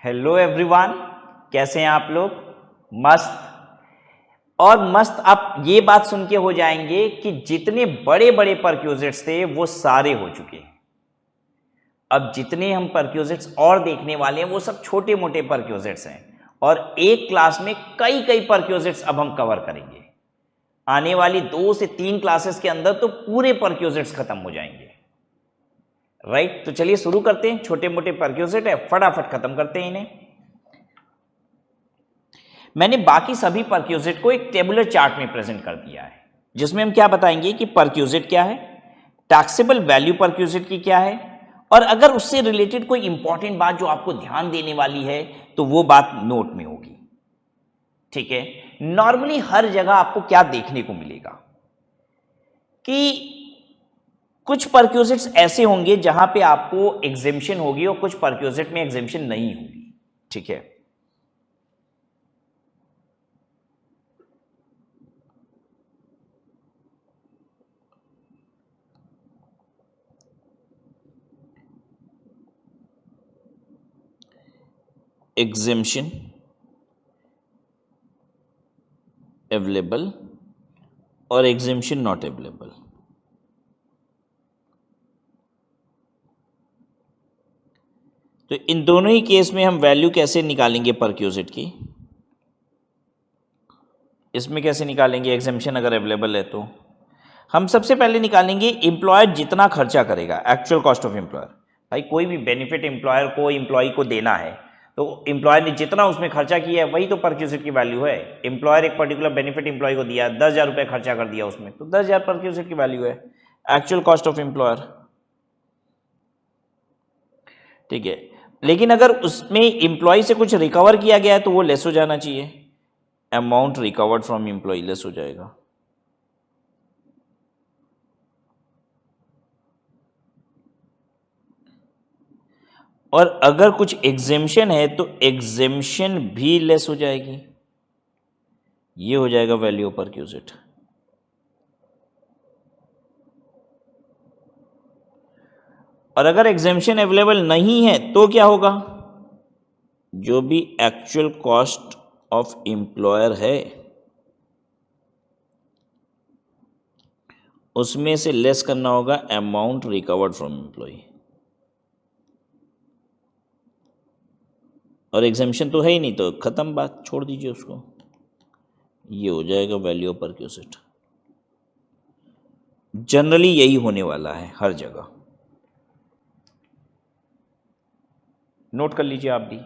Hello everyone, कैसे हैं आप लोग? मस्त। और मस्त आप ये बात सुन के हो जाएंगे कि जितने बड़े बड़े परक्यूजिट्स थे वो सारे हो चुके हैं। अब जितने हम परक्यूजिट्स और देखने वाले हैं वो सब छोटे मोटे परक्यूजिट्स हैं और एक क्लास में कई कई परक्यूजिट्स अब हम कवर करेंगे। आने वाली 2 से 3 क्लासेस के अंदर तो पूरे परक्यूजिट्स खत्म हो जाएंगे। राइट, तो चलिए शुरू करते हैं। छोटे मोटे परक्यूजिट है, फटाफट खत्म करते हैं इन्हें। मैंने बाकी सभी परक्यूजिट को एक टेबुलर चार्ट में प्रेजेंट कर दिया है, जिसमें हम क्या बताएंगे कि परक्यूजिट क्या है, टैक्सेबल वैल्यू परक्यूजिट की क्या है, और अगर उससे रिलेटेड कोई इंपॉर्टेंट बात जो आपको ध्यान देने वाली है तो वो बात नोट में होगी। ठीक है। नॉर्मली हर जगह आपको क्या देखने को मिलेगा कि कुछ परक्यूजिट्स ऐसे होंगे जहां पे आपको एग्जेम्पशन होगी और कुछ परक्यूजिट में एग्जेम्पशन नहीं होगी। ठीक है। एग्जेम्पशन अवेलेबल और एग्जेम्पशन नॉट अवेलेबल। तो इन दोनों ही केस में हम वैल्यू कैसे निकालेंगे परक्यूजिट की? इसमें कैसे निकालेंगे? एग्जेम्पशन अगर अवेलेबल है तो हम सबसे पहले निकालेंगे एम्प्लॉयर जितना खर्चा करेगा, एक्चुअल कॉस्ट ऑफ एम्प्लॉयर। भाई कोई भी बेनिफिट एम्प्लॉयर को एम्प्लॉय को देना है तो एम्प्लॉयर ने जितना उसमें खर्चा किया है वही तो परक्यूजिट की वैल्यू है। एम्प्लॉयर एक पर्टिकुलर बेनिफिट एम्प्लॉय को दिया, 10,000 रुपये खर्चा कर दिया उसमें, तो 10,000 परक्यूजिट की वैल्यू है, एक्चुअल कॉस्ट ऑफ एम्प्लॉयर। ठीक है। लेकिन अगर उसमें एम्प्लॉय से कुछ रिकवर किया गया है तो वो लेस हो जाना चाहिए, amount recovered from employ less हो जाएगा। और अगर कुछ एग्जेम्पशन है तो एग्जेम्पशन भी लेस हो जाएगी, ये हो जाएगा वैल्यू ऑफ परक्यूजिट। और अगर एग्जेम्पशन अवेलेबल नहीं है तो क्या होगा? जो भी एक्चुअल कॉस्ट ऑफ एम्प्लॉयर है उसमें से लेस करना होगा अमाउंट रिकवर्ड फ्रॉम एम्प्लॉय। और एग्जेम्पशन तो है ही नहीं तो खत्म बात, छोड़ दीजिए उसको। ये हो जाएगा वैल्यू ऑफ परक्यूजिट। जनरली यही होने वाला है हर जगह, नोट कर लीजिए आप भी।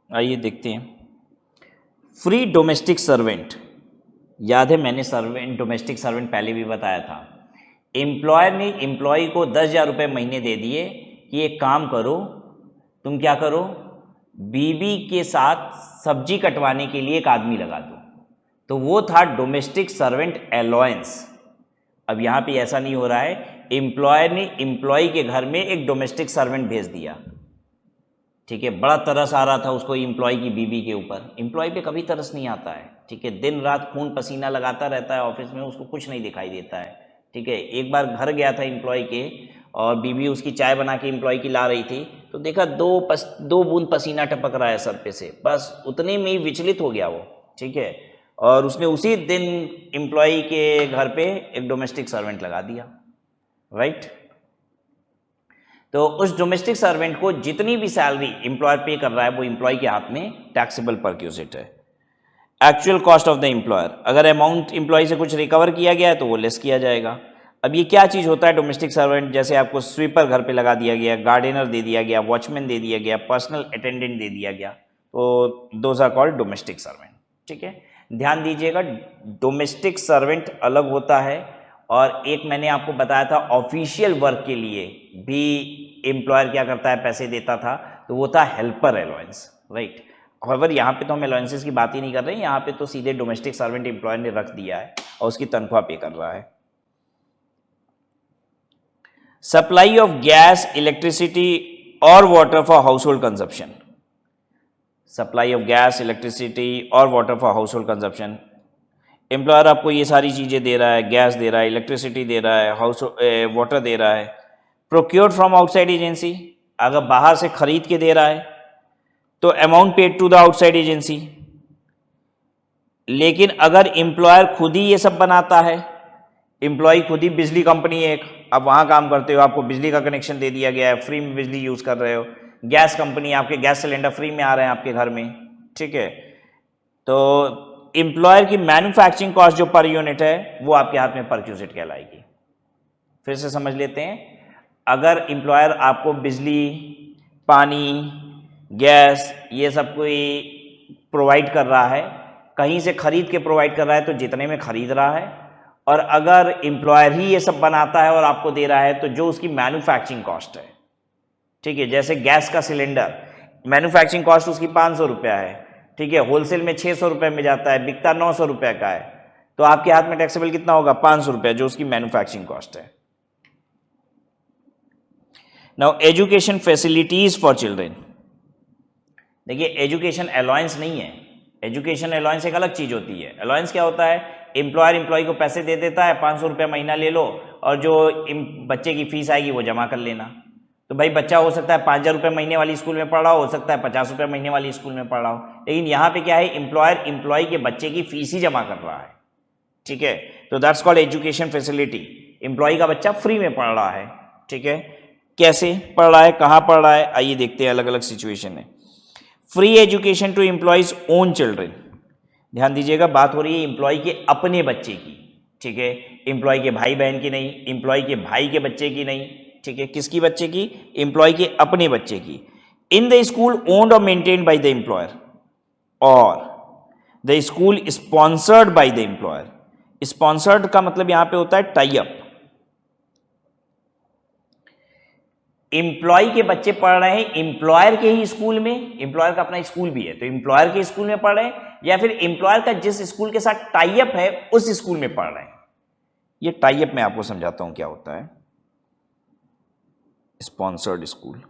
आइए देखते हैं। फ्री डोमेस्टिक सर्वेंट, याद है मैंने डोमेस्टिक सर्वेंट पहले भी बताया था। एम्प्लॉयर ने एम्प्लॉय को 10,000 रुपये महीने दे दिए कि एक काम करो, तुम क्या करो, बीबी के साथ सब्जी कटवाने के लिए एक आदमी लगा दो। तो वो था डोमेस्टिक सर्वेंट अलाउंस। अब यहाँ पे ऐसा नहीं हो रहा है, एम्प्लॉयर ने एम्प्लॉय के घर में एक डोमेस्टिक सर्वेंट भेज दिया। ठीक है। बड़ा तरस आ रहा था उसको एम्प्लॉय की बीबी के ऊपर। एम्प्लॉय पे कभी तरस नहीं आता है। ठीक है। दिन रात खून पसीना लगाता रहता है ऑफिस में, उसको कुछ नहीं दिखाई देता है। ठीक है। एक बार घर गया था एम्प्लॉय के और बीबी उसकी चाय बना के एम्प्लॉय की ला रही थी तो देखा दो बूंद पसीना टपक रहा है सर पे से, बस उतने में ही विचलित हो गया वो। ठीक है। और उसने उसी दिन एम्प्लॉय के घर पे एक डोमेस्टिक सर्वेंट लगा दिया। राइट। तो उस डोमेस्टिक सर्वेंट को जितनी भी सैलरी एम्प्लॉयर पे कर रहा है वो एम्प्लॉय के हाथ में टैक्सेबल परक्यूजिट है। Actual cost of the employer, अगर अमाउंट एम्प्लॉय से कुछ रिकवर किया गया है तो वो लेस किया जाएगा। अब ये क्या चीज़ होता है डोमेस्टिक सर्वेंट? जैसे आपको स्वीपर घर पे लगा दिया गया, गार्डनर दे दिया गया, वॉचमैन दे दिया गया, पर्सनल अटेंडेंट दे दिया गया, तो those are called domestic servant. ठीक है। ध्यान दीजिएगा, डोमेस्टिक सर्वेंट अलग होता है और एक मैंने आपको बताया था ऑफिशियल वर्क के लिए भी एम्प्लॉयर क्या करता है, पैसे देता था, तो वो था हेल्पर अलाउंस। राइट। और यहाँ पे तो हम अलाउंसेस की बात ही नहीं कर रहे हैं, यहाँ पे तो सीधे डोमेस्टिक सर्वेंट एम्प्लॉयर ने रख दिया है और उसकी तनख्वाह पे कर रहा है। सप्लाई ऑफ गैस, इलेक्ट्रिसिटी और water for household consumption, supply of gas, electricity और water for household consumption. Employer आपको ये सारी चीज़ें दे रहा है, गैस दे रहा है, इलेक्ट्रिसिटी दे रहा है, वाटर दे रहा है। प्रोक्योर्ड फ्रॉम आउटसाइड एजेंसी, अगर बाहर से खरीद के दे रहा है तो amount paid to the outside agency. लेकिन अगर एम्प्लॉयर खुद ही ये सब बनाता है, एम्प्लॉय खुद ही बिजली कंपनी है एक, आप वहाँ काम करते हो, आपको बिजली का कनेक्शन दे दिया गया है, फ्री में बिजली यूज़ कर रहे हो, गैस कंपनी, आपके गैस सिलेंडर फ्री में आ रहे हैं आपके घर में, ठीक है, तो एम्प्लॉयर की मैन्युफैक्चरिंग कॉस्ट जो पर यूनिट है वो आपके हाथ में परक्यूजिट कहलाएगी। फिर से समझ लेते हैं, अगर एम्प्लॉयर आपको बिजली, पानी, गैस ये सब कोई प्रोवाइड कर रहा है, कहीं से खरीद के प्रोवाइड कर रहा है तो जितने में खरीद रहा है, और अगर एम्प्लॉयर ही ये सब बनाता है और आपको दे रहा है तो जो उसकी मैन्युफैक्चरिंग कॉस्ट है, ठीक है, जैसे गैस का सिलेंडर मैन्युफैक्चरिंग कॉस्ट उसकी 500 रुपया है, ठीक है, होलसेल में 600 रुपये में जाता है, बिकता 900 रुपये का है, तो आपके हाथ में टैक्सेबल कितना होगा? 500 रुपये, जो उसकी मैन्युफैक्चरिंग कॉस्ट है। Now education facilities for children, देखिए एजुकेशन अलाउंस नहीं है, एजुकेशन अलाउंस एक अलग चीज होती है। अलाउंस क्या होता है? एम्प्लॉयर एम्प्लॉय को पैसे दे देता है, 500 रुपये महीना ले लो और जो बच्चे की फीस आएगी वो जमा कर लेना। तो भाई बच्चा हो सकता है 5,000 रुपये महीने वाली स्कूल में पढ़ रहा हो सकता है 50 रुपये महीने वाली स्कूल में पढ़ रहा हो, लेकिन यहाँ पे क्या है, एम्प्लॉयर एम्प्लॉय के बच्चे की फीस ही जमा कर रहा है, ठीक है, तो that's called education facility. Employee का बच्चा फ्री में पढ़ रहा है, ठीक है, कैसे पढ़ रहा है, कहाँ पढ़ रहा है, आइए देखते हैं, अलग अलग सिचुएशन है। Free education to employee's own children, ध्यान दीजिएगा बात हो रही है एम्प्लॉय के अपने बच्चे की, ठीक है, एम्प्लॉय के भाई बहन की नहीं, एम्प्लॉय के भाई के बच्चे की नहीं, ठीक है, किसकी बच्चे की? एम्प्लॉय के अपने बच्चे की। इन द स्कूल ओन्ड और मेंटेन्ड बाय द एम्प्लॉयर और the school sponsored by the employer. Sponsored का मतलब यहां पे होता है टाई अप। एम्प्लॉय के बच्चे पढ़ रहे हैं एम्प्लॉयर के ही स्कूल में, एम्प्लॉयर का अपना स्कूल भी है तो एम्प्लॉयर के स्कूल में पढ़ रहे हैं, या फिर एम्प्लॉयर का जिस स्कूल के साथ टाई अप है उस स्कूल में पढ़ रहे हैं। ये टाई अप मैं आपको समझाता हूं क्या होता है। स्पॉन्सर्ड स्कूल,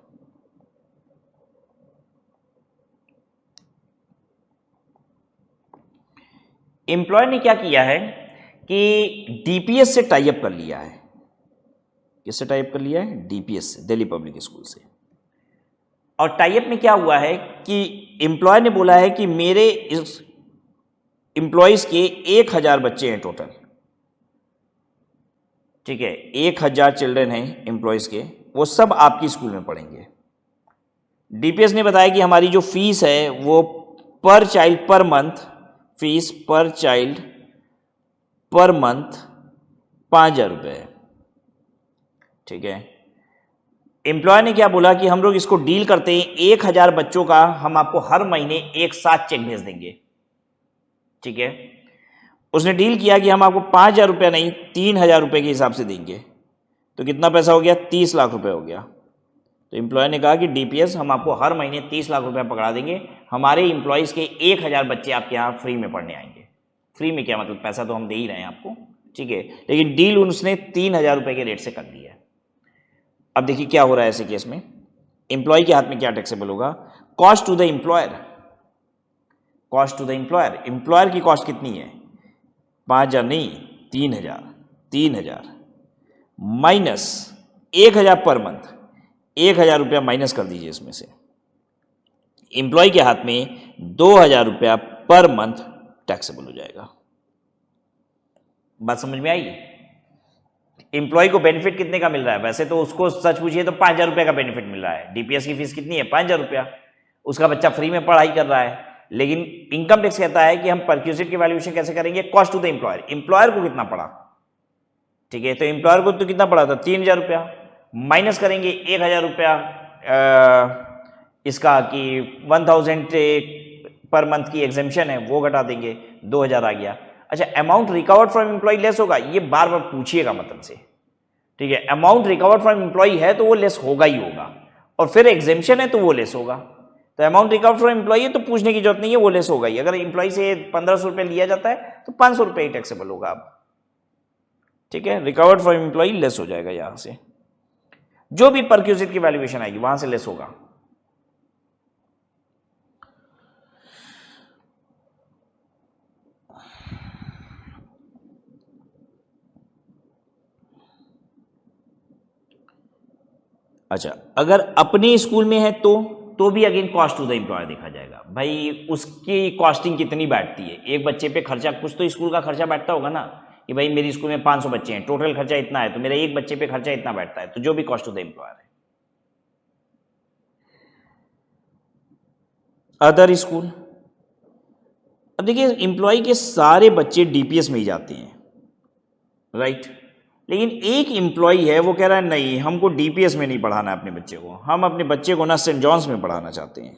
एम्प्लॉयर ने क्या किया है कि डीपीएस से टाई अप कर लिया है। किससे टाई अप कर लिया है? डीपीएस से, दिल्ली पब्लिक स्कूल से। और टाई अप में क्या हुआ है कि एम्प्लॉयर ने बोला है कि मेरे इस एम्प्लॉयज के 1000 बच्चे हैं टोटल, ठीक है, 1000 चिल्ड्रन हैं एम्प्लॉयज के, वो सब आपकी स्कूल में पढ़ेंगे। डीपीएस ने बताया कि हमारी जो फीस है वो पर चाइल्ड पर मंथ, फीस पर चाइल्ड पर मंथ 5,000 रुपये है, ठीक है। एम्प्लॉयर ने क्या बोला कि हम लोग इसको डील करते हैं, 1000 बच्चों का हम आपको हर महीने एक साथ चेक भेज देंगे, ठीक है। उसने डील किया कि हम आपको 5,000 रुपये नहीं 3,000 रुपये के हिसाब से देंगे, तो कितना पैसा हो गया? 30 लाख रुपए हो गया। तो एम्प्लॉयर ने कहा कि डीपीएस हम आपको हर महीने 30 लाख रुपए पकड़ा देंगे, हमारे एम्प्लॉयज़ के 1000 बच्चे आपके यहाँ फ्री में पढ़ने आएंगे। फ्री में क्या मतलब, पैसा तो हम दे ही रहे हैं आपको, ठीक है, लेकिन डील उसने 3,000 रुपये के रेट से कर दी है। अब देखिए क्या हो रहा है ऐसे केस में, एम्प्लॉय के हाथ में क्या टैक्सेबल होगा? Cost to the employer, cost to the employer, employer की कॉस्ट कितनी है? 5,000 नहीं 3,000, 3,000 माइनस 1,000 पर मंथ, 1,000 रुपया माइनस कर दीजिए इसमें से, एम्प्लॉय के हाथ में 2,000 रुपया पर मंथ टैक्सेबल हो जाएगा। बात समझ में आई? एम्प्लॉय को बेनिफिट कितने का मिल रहा है? वैसे तो उसको सच पूछिए तो 5,000 रुपये का बेनिफिट मिल रहा है। डीपीएस की फीस कितनी है? 5,000 रुपया, उसका बच्चा फ्री में पढ़ाई कर रहा है, लेकिन इनकम टैक्स कहता है कि हम परक्यूजिट की वैल्यूएशन कैसे करेंगे? Cost to the employer, employer को कितना पड़ा, ठीक है, तो एम्प्लॉयर को तो कितना पड़ा था? 3,000 रुपया, माइनस करेंगे 1,000 रुपया इसका कि 1,000 पर मंथ की एग्जेम्पशन है वो घटा देंगे, 2,000 आ गया। अच्छा, amount recovered from employ less होगा, ये बार बार पूछिएगा मतलब से, ठीक है, अमाउंट रिकवर्ड फ्रॉम एम्प्लॉय है तो वो लेस होगा ही होगा, और फिर एग्जेम्पशन है तो वो लेस होगा। तो अमाउंट रिकवर्ड फ्रॉम एम्प्लॉय है तो पूछने की जरूरत नहीं है, वो लेस होगा ही। अगर एम्प्लॉय से 1,500 रुपये लिया जाता है तो 500 रुपये ही टैक्सेबल होगा अब, ठीक है, रिकवर्ड फ्रॉम एम्प्लॉय लेस हो जाएगा यहाँ से। जो भी परक्यूजिट की वैल्यूएशन आएगी वहां से लेस होगा। अच्छा, अगर अपने स्कूल में है तो भी again cost to the employer देखा जाएगा। भाई उसकी कॉस्टिंग कितनी बैठती है, एक बच्चे पे खर्चा, कुछ तो स्कूल का खर्चा बैठता होगा ना, कि भाई मेरी स्कूल में 500 बच्चे हैं, टोटल खर्चा इतना है, तो मेरे एक बच्चे पे खर्चा इतना बैठता है, तो जो भी कॉस्ट टू द एम्प्लॉयर है। अदर स्कूल, अब देखिए एम्प्लॉय के सारे बच्चे डीपीएस में ही जाते हैं, राइट, लेकिन एक एम्प्लॉय है वो कह रहा है नहीं, हमको डीपीएस में नहीं पढ़ाना है अपने बच्चे को, हम अपने बच्चे को ना सेंट जॉन्स में पढ़ाना चाहते हैं,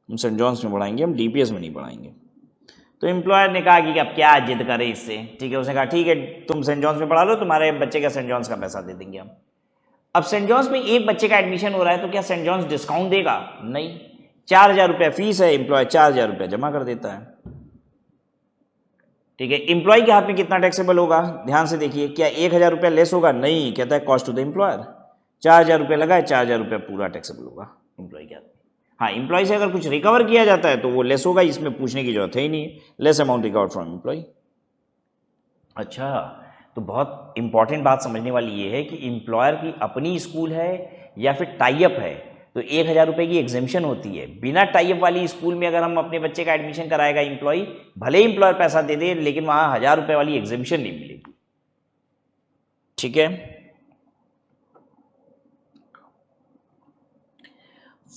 हम सेंट जॉन्स में पढ़ाएंगे, हम डीपीएस में नहीं पढ़ाएंगे। तो एम्प्लॉयर ने कहा कि अब क्या जिद करें इससे, ठीक है, उसने कहा ठीक है तुम सेंट जॉन्स में पढ़ा लो, तुम्हारे बच्चे का सेंट जॉन्स का पैसा दे देंगे हम। अब सेंट जॉन्स में एक बच्चे का एडमिशन हो रहा है, तो क्या सेंट जॉन्स डिस्काउंट देगा? नहीं, 4,000 रुपया फीस है, एम्प्लॉय 4,000 रुपया जमा कर देता है, ठीक है। एम्प्लॉय के हाथ में कितना टैक्सेबल होगा, ध्यान से देखिए, क्या 1,000 रुपया लेस होगा? नहीं, कहता है कॉस्ट टू द एम्प्लॉयर, 4,000 रुपया लगा है, 4,000 रुपया पूरा टैक्सेबल होगा एम्प्लॉय के हाथ में। हाँ, एम्प्लॉय से अगर कुछ रिकवर किया जाता है तो वो लेस होगा, इसमें पूछने की जरूरत है ही नहीं, less amount recover from employ. अच्छा, तो बहुत इंपॉर्टेंट बात समझने वाली ये है कि एम्प्लॉयर की अपनी स्कूल है या फिर टाई अप है, तो 1,000 रुपये की एग्जेम्पशन होती है। बिना टाई अप वाली स्कूल में अगर हम अपने बच्चे का एडमिशन कराएगा एम्प्लॉय, भले ही एम्प्लॉयर पैसा दे दे, लेकिन वहां 1,000 रुपये वाली एग्जेम्पशन नहीं मिलेगी, ठीक है।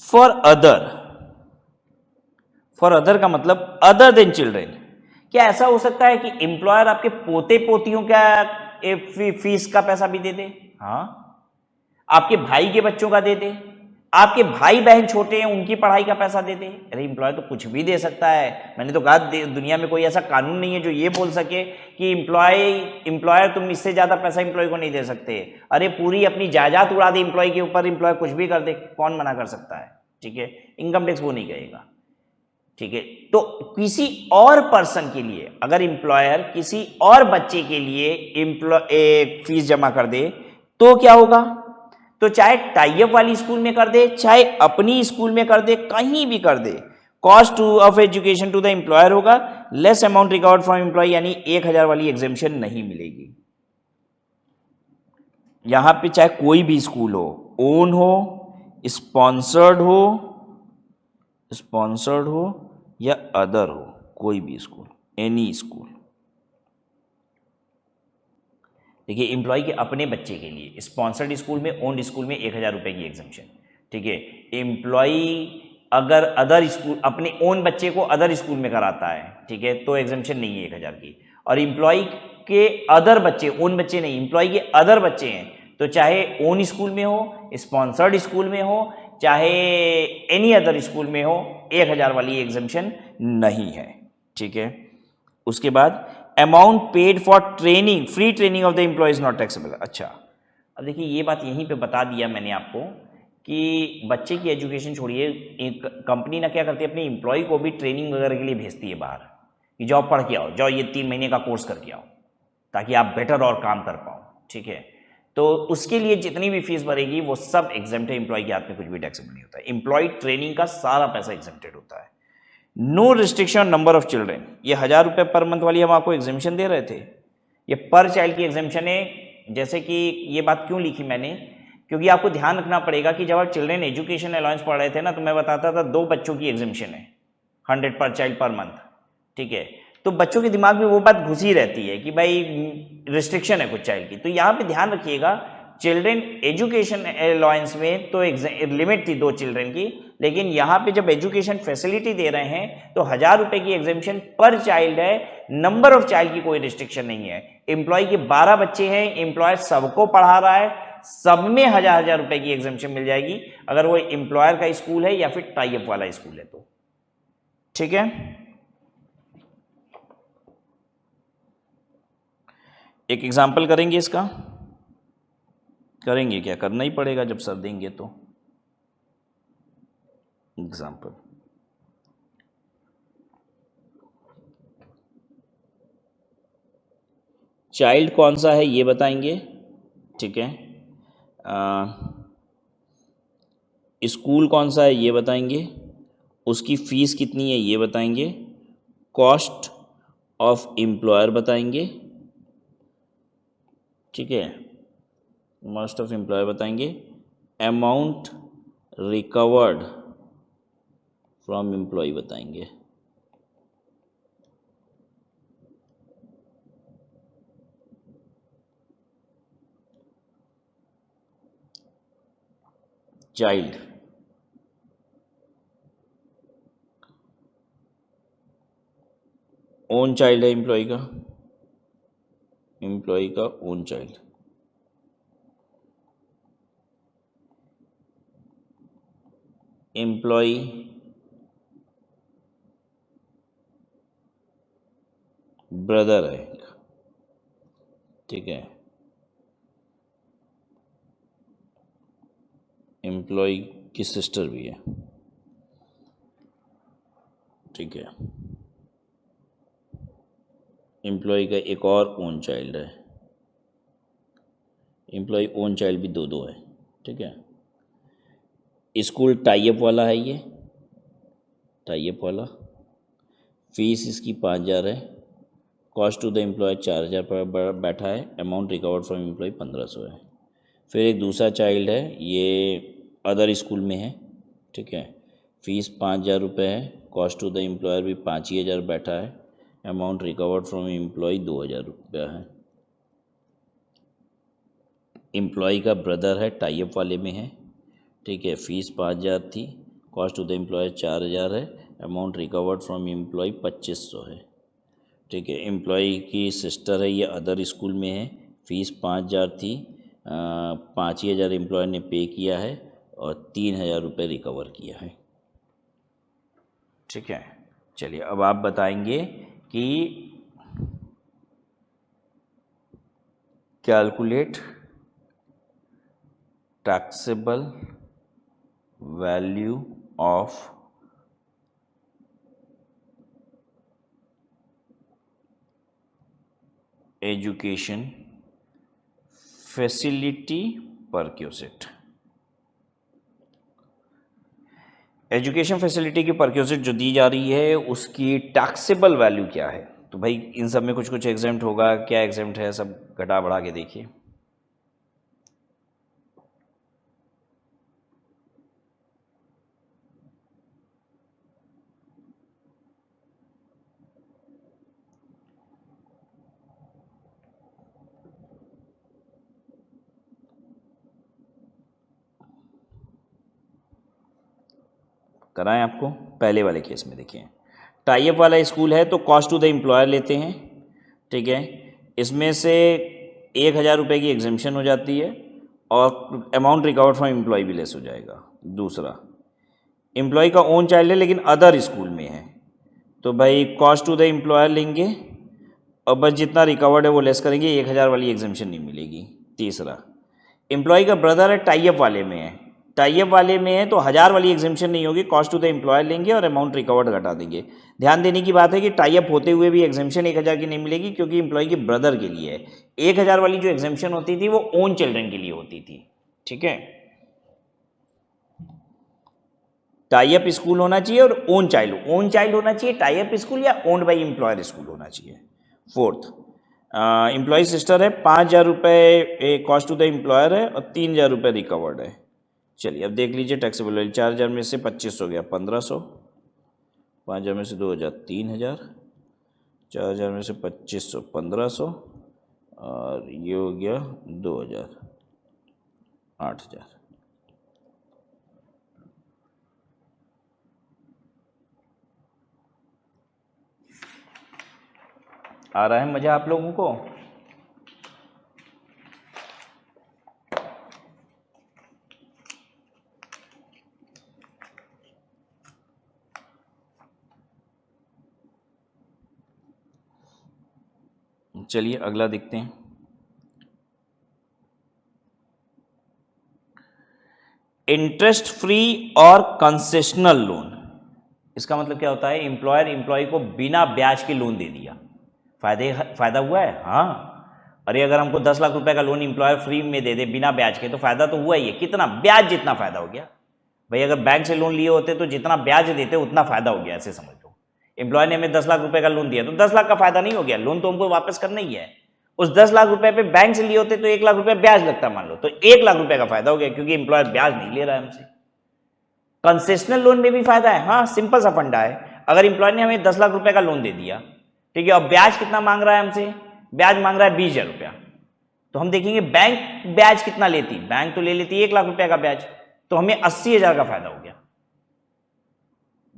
फॉर अदर का मतलब अदर देन चिल्ड्रेन, क्या ऐसा हो सकता है कि एम्प्लॉयर आपके पोते पोतियों का फीस का पैसा भी दे दे? हाँ, आपके भाई के बच्चों का दे दे, आपके भाई बहन छोटे हैं उनकी पढ़ाई का पैसा दे दे। अरे एम्प्लॉयर तो कुछ भी दे सकता है, मैंने तो कहा दुनिया में कोई ऐसा कानून नहीं है जो ये बोल सके कि एम्प्लॉयर तुम इससे ज्यादा पैसा एम्प्लॉय को नहीं दे सकते। अरे पूरी अपनी जायदाद उड़ा दे एम्प्लॉय के ऊपर, एम्प्लॉय कुछ भी कर दे, कौन मना कर सकता है, ठीक है। इनकम टैक्स वो नहीं कहेगा, ठीक है। तो किसी और पर्सन के लिए अगर एम्प्लॉयर किसी और बच्चे के लिए फीस जमा कर दे तो क्या होगा? तो चाहे टाई अप वाली स्कूल में कर दे, चाहे अपनी स्कूल में कर दे, कहीं भी कर दे, cost of education to the employer होगा, less amount recovered from employee, यानी 1,000 वाली एग्जेम्पशन नहीं मिलेगी। यहां पे चाहे कोई भी स्कूल हो, ओन हो, स्पॉन्सर्ड हो या अदर हो, कोई भी स्कूल, एनी स्कूल। देखिए एम्प्लॉय के अपने बच्चे के लिए स्पॉन्सर्ड स्कूल में, ओन्ड स्कूल में 1,000 रुपये की एग्जेम्पशन, ठीक है। एम्प्लॉय अगर अदर स्कूल अपने ओन बच्चे को अदर स्कूल में कराता है, ठीक है, तो एग्जेम्पशन नहीं है 1,000 की। और एम्प्लॉय के अदर बच्चे, ओन बच्चे नहीं, एम्प्लॉय के अदर बच्चे हैं, तो चाहे ओन स्कूल में हो, स्पॉन्सर्ड स्कूल में हो, चाहे एनी अदर स्कूल में हो, 1,000 वाली एग्जेम्पशन नहीं है, ठीक है। उसके बाद amount paid for training, free training of the employee is not taxable. अच्छा, अब देखिए ये बात यहीं पे बता दिया मैंने आपको कि बच्चे की एजुकेशन छोड़िए, एक कंपनी ना क्या करती है, अपने एम्प्लॉय को भी ट्रेनिंग वगैरह के लिए भेजती है बाहर, कि जाओ पढ़ के आओ, जाओ ये 3 महीने का कोर्स करके आओ, ताकि आप बेटर और काम कर पाओ, ठीक है। तो उसके लिए जितनी भी फीस भरेगी वो सब एग्जेम्प्ट है, एम्प्लॉय के हाथ में कुछ भी टैक्सेबल नहीं होता है, एम्प्लॉय ट्रेनिंग का सारा पैसा एग्जेम्प्टेड होता है। No restriction number of children, ये 1,000 रुपये पर मंथ वाली हम आपको एग्जेम्पशन दे रहे थे, ये पर चाइल्ड की एग्जेम्पशन है। जैसे कि ये बात क्यों लिखी मैंने, क्योंकि आपको ध्यान रखना पड़ेगा कि जब आप चिल्ड्रेन एजुकेशन अलाउंस पढ़ रहे थे ना, तो मैं बताता था 2 बच्चों की एग्जेम्पशन है, 100 पर चाइल्ड पर मंथ, ठीक है। तो बच्चों के दिमाग में वो बात घुसी रहती है कि भाई रिस्ट्रिक्शन है कुछ चाइल्ड की, तो यहाँ पे ध्यान रखिएगा, चिल्ड्रेन एजुकेशन अलाउंस में तो लिमिट थी 2 चिल्ड्रेन की, लेकिन यहाँ पे जब एजुकेशन फैसिलिटी दे रहे हैं तो 1,000 रुपये की एग्जेम्पशन पर चाइल्ड है, नंबर ऑफ चाइल्ड की कोई रिस्ट्रिक्शन नहीं है। एम्प्लॉय के 12 बच्चे हैं, एम्प्लॉयर सबको पढ़ा रहा है, सब में 1,000 रुपये की एग्जेम्पशन मिल जाएगी, अगर वो एम्प्लॉयर का स्कूल है या फिर टाई अप वाला स्कूल है तो, ठीक है। एक एग्जाम्पल करेंगे इसका, करेंगे क्या, करना ही पड़ेगा जब सर देंगे तो। एग्जाम्पल, चाइल्ड कौन सा है ये बताएंगे, ठीक है। स्कूल कौन सा है ये बताएंगे, उसकी फ़ीस कितनी है ये बताएंगे, कॉस्ट ऑफ एम्प्लॉयर बताएंगे, ठीक है, कॉस्ट ऑफ एम्प्लॉयर बताएंगे, अमाउंट रिकवर्ड फ्रॉम एम्प्लॉय बताएंगे। चाइल्ड, ओन चाइल्ड है एम्प्लॉय का, एम्प्लॉय का ओन चाइल्ड, एम्प्लॉय ब्रदर है, ठीक है, एम्प्लॉय की सिस्टर भी है, ठीक है, एम्प्लॉय का एक और ओन चाइल्ड है, एम्प्लॉय ओन चाइल्ड भी दो है, ठीक है। स्कूल टाई अप वाला है, ये टाई अप वाला, फीस इसकी 5,000 है, कॉस्ट टू द एम्प्लॉय 4,000 पर बैठा है, अमाउंट रिकवर्ड फ्रॉम एम्प्लॉय 1,500 है। फिर एक दूसरा चाइल्ड है, ये अदर स्कूल में है, ठीक है, फीस 5,000 रुपये है, कॉस्ट टू द एम्प्लॉयर भी 5,000 बैठा है, अमाउंट रिकवर्ड फ्रॉम एम्प्लॉय 2,000 रुपया है। एम्प्लॉय का ब्रदर है, टाई अप वाले में है, ठीक है, फीस 5,000 थी, कॉस्ट टू द एम्प्लॉयर 4,000 है, अमाउंट रिकवर्ड फ्रॉम एम्प्लॉय 2,500 है, ठीक है। एम्प्लॉय की सिस्टर है, ये अदर स्कूल में है, फीस 5,000 थी, 5,000 एम्प्लॉय ने पे किया है और 3,000 रुपये रिकवर किया है, ठीक है। चलिए अब आप बताएंगे कि calculate taxable value of education facility perquisite. Education facility की परक्यूसिट जो दी जा रही है उसकी टैक्सेबल वैल्यू क्या है। तो भाई इन सब में कुछ कुछ एग्जेम्प्ट होगा, क्या एग्जेम्प्ट है सब घटा बढ़ा के देखिए। कराएं आपको, पहले वाले केस में देखिए, टाई अप वाला स्कूल है तो कॉस्ट टू द एम्प्लॉयर लेते हैं, ठीक है, इसमें से 1,000 रुपये की एग्जेम्पशन हो जाती है और अमाउंट रिकवर्ड फ्रॉम एम्प्लॉय भी लेस हो जाएगा। दूसरा, एम्प्लॉय का ओन चाइल्ड है लेकिन अदर स्कूल में है, तो भाई कॉस्ट टू द एम्प्लॉयर लेंगे और बस जितना रिकवर्ड है वो लेस करेंगे, 1,000 वाली एग्जेम्पशन नहीं मिलेगी। तीसरा, एम्प्लॉय का ब्रदर है, टाई अप वाले में है, टाई अप वाले में है तो 1,000 वाली एग्जेम्पशन नहीं होगी, कॉस्ट टू द एम्प्लॉयर लेंगे और अमाउंट रिकवर्ड घटा देंगे। ध्यान देने की बात है कि टाई अप होते हुए भी एग्जेम्पशन 1,000 की नहीं मिलेगी क्योंकि एम्प्लॉय के ब्रदर के लिए है। 1,000 वाली जो एग्जेम्पशन होती थी वो ओन चिल्ड्रन के लिए होती थी, ठीक है। टाई अप स्कूल होना चाहिए और ओन चाइल्ड होना चाहिए, टाई अप स्कूल या ओन्ड बाई एम्प्लॉयर स्कूल होना चाहिए। फोर्थ, एम्प्लॉय सिस्टर है, 5,000 रुपये कॉस्ट टू द एम्प्लॉयर है और 3,000 रुपये रिकवर्ड है। चलिए अब देख लीजिए टैक्सेबल वैल्यू, 4,000 में से 2,500 हो गया 1,500, 5,000 में से 2,000 3,000, 4,000 में से 2,500 1,500 और ये हो गया 2,000 8,000। आ रहा है मज़ा आप लोगों को? चलिए अगला देखते हैं। इंटरेस्ट फ्री और कंसेशनल लोन, इसका मतलब क्या होता है, एम्प्लॉयर एम्प्लॉय को बिना ब्याज के लोन दे दिया, फायदा हुआ है, हाँ, अरे अगर हमको 10 लाख रुपए का लोन एम्प्लॉयर फ्री में दे दे बिना ब्याज के, तो फायदा तो हुआ ही है। कितना ब्याज, जितना फायदा हो गया भाई। अगर बैंक से लोन लिए होते तो जितना ब्याज देते उतना फायदा हो गया, ऐसे समझ लो। एम्प्लॉय ने हमें 10 लाख रुपए का लोन दिया तो 10 लाख का फायदा नहीं हो गया, लोन तो हमको वापस करना ही है। उस 10 लाख रुपए पे बैंक से लिए होते तो 1 लाख रुपए ब्याज लगता मान लो, तो 1 लाख रुपए का फायदा हो गया, क्योंकि एम्प्लॉयर ब्याज नहीं ले रहा है हमसे। कंसेशनल लोन में भी फायदा है, हाँ सिंपल सा फंडा है। अगर एम्प्लॉय ने हमें 10 लाख रुपए का लोन दे दिया, ठीक है, और ब्याज कितना मांग रहा है हमसे, ब्याज मांग रहा है 20,000 रुपया, तो हम देखेंगे बैंक ब्याज कितना लेती, बैंक तो ले लेती 1 लाख रुपए का ब्याज, तो हमें 80,000 का फायदा हो गया।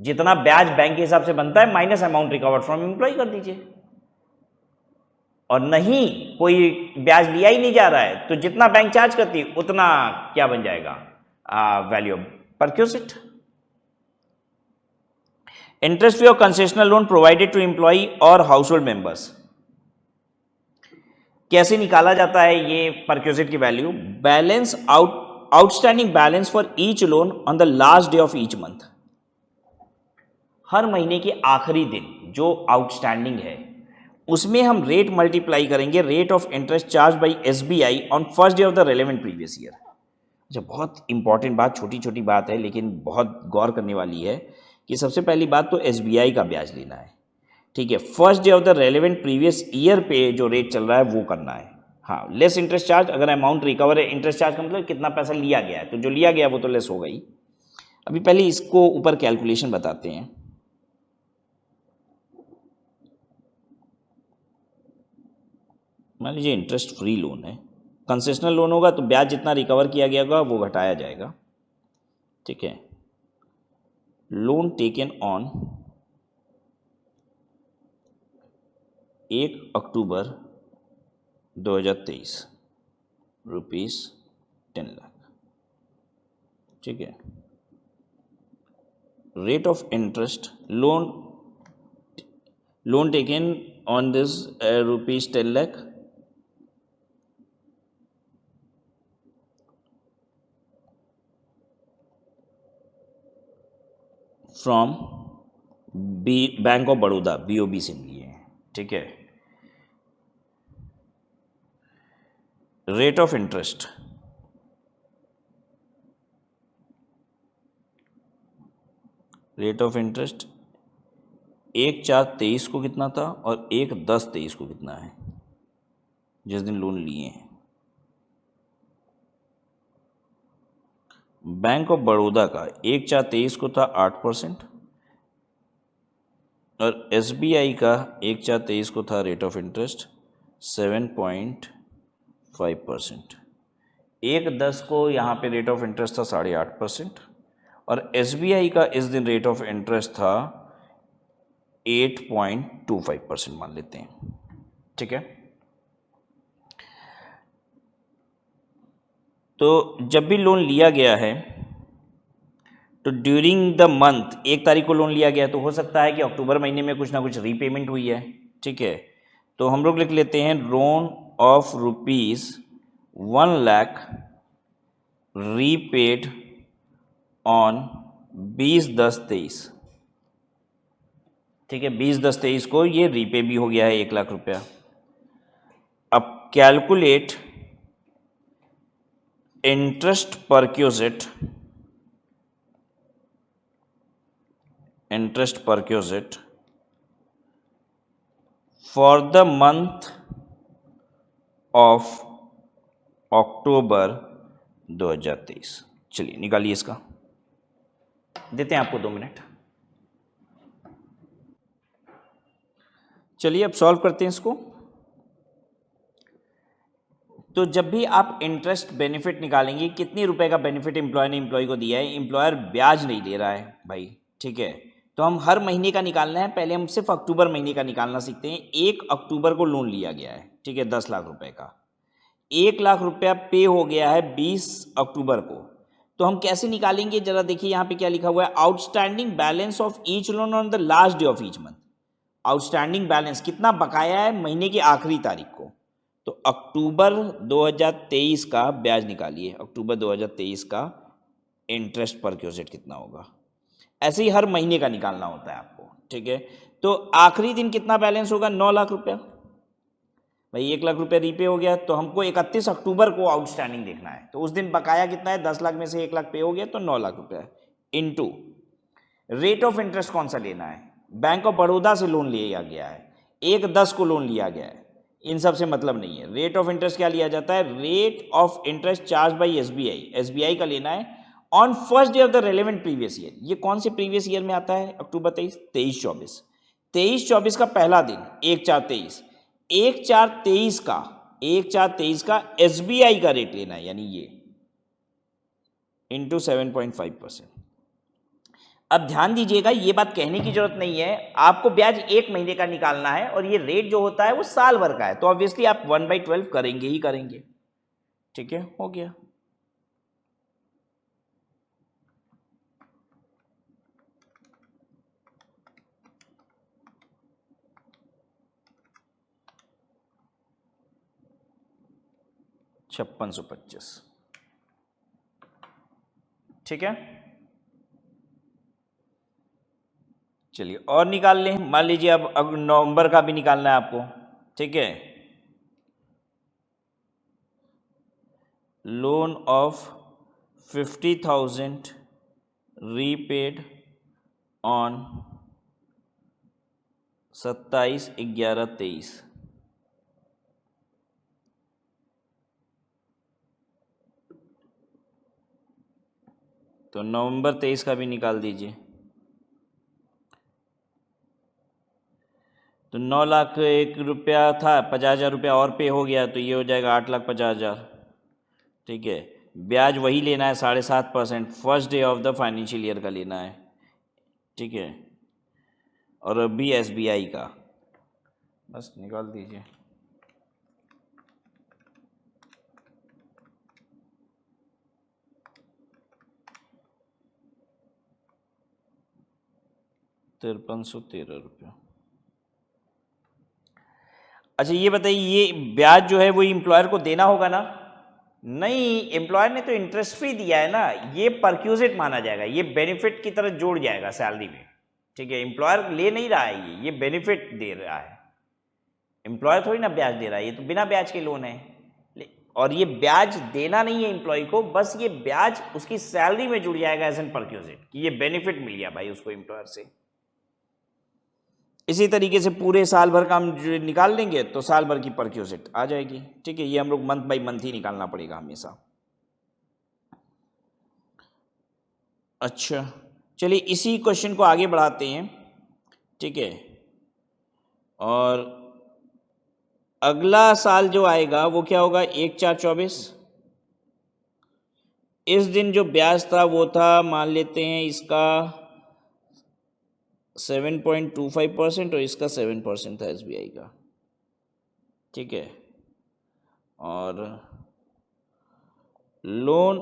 जितना ब्याज बैंक के हिसाब से बनता है minus amount recovered from employ कर दीजिए। और नहीं, कोई ब्याज लिया ही नहीं जा रहा है, तो जितना बैंक चार्ज करती उतना क्या बन जाएगा, value of perquisite. Interest free और concessional loan provided to employee और हाउस होल्ड मेंबर्स। कैसे निकाला जाता है ये परक्यूसिट की value, balance outstanding balance for each loan on the last day of each month. हर महीने के आखिरी दिन जो आउटस्टैंडिंग है उसमें हम रेट मल्टीप्लाई करेंगे, rate of interest charge by SBI on first day of the relevant previous year. अच्छा, बहुत इंपॉर्टेंट बात, छोटी छोटी बात है लेकिन बहुत गौर करने वाली है कि सबसे पहली बात तो SBI का ब्याज लेना है, ठीक है। First day of the relevant previous year पे जो रेट चल रहा है वो करना है। हाँ, लेस इंटरेस्ट चार्ज, अगर अमाउंट रिकवर है, इंटरेस्ट चार्ज का मतलब कितना पैसा लिया गया है, तो जो लिया गया वो तो लेस हो गई। अभी पहले इसको ऊपर कैलकुलेशन बताते हैं। मान लीजिए इंटरेस्ट फ्री लोन है, कंसेशनल लोन होगा तो ब्याज जितना रिकवर किया गया होगा वो घटाया जाएगा, ठीक है। लोन टेकन ऑन 1 अक्टूबर 2023 ₹10 लाख, ठीक है। Rate of interest loan taken on this ₹10 lakh from bank of Baroda, BOB से लिए हैं, ठीक है। Rate of interest rate of interest 1/4/23 को कितना था और 1/10/23 को कितना है, जिस दिन लोन लिए हैं। बैंक ऑफ बड़ौदा का 1/4/23 को था 8% और SBI का 1/4/23 को था रेट ऑफ इंटरेस्ट 7.5%। 1/10 को यहाँ पे रेट ऑफ इंटरेस्ट था 8.5% और SBI का इस दिन रेट ऑफ इंटरेस्ट था 8.25% मान लेते हैं, ठीक है। तो जब भी लोन लिया गया है तो ड्यूरिंग द मंथ, 1 तारीख को लोन लिया गया तो हो सकता है कि अक्टूबर महीने में कुछ ना कुछ रीपेमेंट हुई है, ठीक है। तो हम लोग लिख लेते हैं loan of ₹1 lakh repaid on 20/10/23, ठीक है। 20/10/23 को ये रीपे भी हो गया है 1 लाख रुपया। अब calculate interest perquisite for the month of October 2023। चलिए निकालिए इसका, देते हैं आपको 2 मिनट। चलिए अब सॉल्व करते हैं इसको। तो जब भी आप इंटरेस्ट बेनिफिट निकालेंगे, कितने रुपए का बेनिफिट एम्प्लॉय ने एम्प्लॉय को दिया है, एम्प्लॉयर ब्याज नहीं दे रहा है भाई, ठीक है। तो हम हर महीने का निकालना है, पहले हम सिर्फ अक्टूबर महीने का निकालना सीखते हैं। 1 अक्टूबर को लोन लिया गया है, ठीक है, 10 लाख रुपए का। 1 लाख रुपया पे हो गया है 20 अक्टूबर को। तो हम कैसे निकालेंगे जरा देखिए, यहाँ पे क्या लिखा हुआ है, outstanding balance of each loan on the last day of each month. Outstanding balance कितना बकाया है महीने की आखिरी तारीख को, तो अक्टूबर 2023 का ब्याज निकालिए, अक्टूबर 2023 का इंटरेस्ट परक्यूजिट कितना होगा। ऐसे ही हर महीने का निकालना होता है आपको, ठीक है। तो आखिरी दिन कितना बैलेंस होगा, 9 लाख रुपया। भाई 1 लाख रुपया रीपे हो गया, तो हमको 31 अक्टूबर को आउटस्टैंडिंग देखना है, तो उस दिन बकाया कितना है, 10 लाख में से 1 लाख पे हो गया तो 9 लाख रुपया है, इनटू रेट ऑफ इंटरेस्ट कौन सा लेना है, बैंक ऑफ बड़ौदा से लोन लिया गया है, 1/10 को लोन लिया गया है, इन सब से मतलब नहीं है। रेट ऑफ इंटरेस्ट क्या लिया जाता है, rate of interest charge by SBI, SBI का लेना है on first day of the relevant previous year. ये कौन से प्रीवियस ईयर में आता है, अक्टूबर 23, 23-24 का पहला दिन 1/4/23, 1/4/23 का एसबीआई का रेट लेना है, यानी ये इंटू 7.5%। अब ध्यान दीजिएगा, ये बात कहने की जरूरत नहीं है, आपको ब्याज 1 महीने का निकालना है और ये रेट जो होता है वो साल भर का है, तो ऑब्वियसली आप 1/12 करेंगे ही करेंगे। ठीक है, हो गया। $5625। ठीक है, चलिए और निकाल लें। मान लीजिए अब नवंबर का भी निकालना है आपको। ठीक है, लोन ऑफ 50,000 रीपेड ऑन 27/11/23। तो नवंबर 23 का भी निकाल दीजिए। तो 9 लाख 1 रुपया था, 50,000 रुपया और पे हो गया, तो ये हो जाएगा 8,50,000। ठीक है, ब्याज वही लेना है 7.5%, first day of the financial year का लेना है। ठीक है, और अभी एसबीआई का बस निकाल दीजिए। ₹5313। अच्छा ये बताइए, ये ब्याज जो है वो एम्प्लॉयर को देना होगा ना? नहीं, एम्प्लॉयर ने तो इंटरेस्ट फ्री दिया है ना, ये परक्यूजिट माना जाएगा, ये बेनिफिट की तरह जोड़ जाएगा सैलरी में। ठीक है, एम्प्लॉयर ले नहीं रहा है, ये बेनिफिट दे रहा है, एम्प्लॉयर थोड़ी ना ब्याज दे रहा है, ये तो बिना ब्याज के लोन है। और ये ब्याज देना नहीं है एम्प्लॉय को, बस ये ब्याज उसकी सैलरी में जुड़ जाएगा एज एन परक्यूजिट, कि ये बेनिफिट मिल गया भाई उसको एम्प्लॉयर से। इसी तरीके से पूरे साल भर का हम जो निकाल लेंगे तो साल भर की परक्यूजिट आ जाएगी। ठीक है, ये हम लोग मंथ बाई मंथ ही निकालना पड़ेगा हमेशा। अच्छा चलिए, इसी क्वेश्चन को आगे बढ़ाते हैं। ठीक है, और अगला साल जो आएगा वो क्या होगा, 1/4/24। इस दिन जो ब्याज था वो था, मान लेते हैं इसका 7.25% और इसका 7% था एसबीआई का। ठीक है, और loan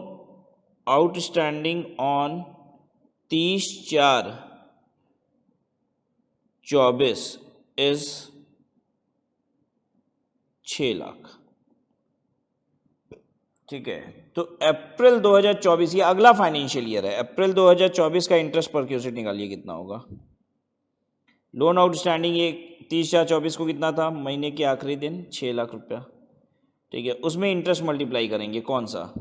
outstanding on 30/4/24 is 6 lakh. ठीक है, तो अप्रैल 2024, ये अगला फाइनेंशियल ईयर है, अप्रैल 2024 का इंटरेस्ट परक्यूजिट निकालिए कितना होगा। लोन आउटस्टैंडिंग ये 30/4/24 को कितना था, महीने के आखिरी दिन 6 लाख रुपया। ठीक है, उसमें इंटरेस्ट मल्टीप्लाई करेंगे, कौन सा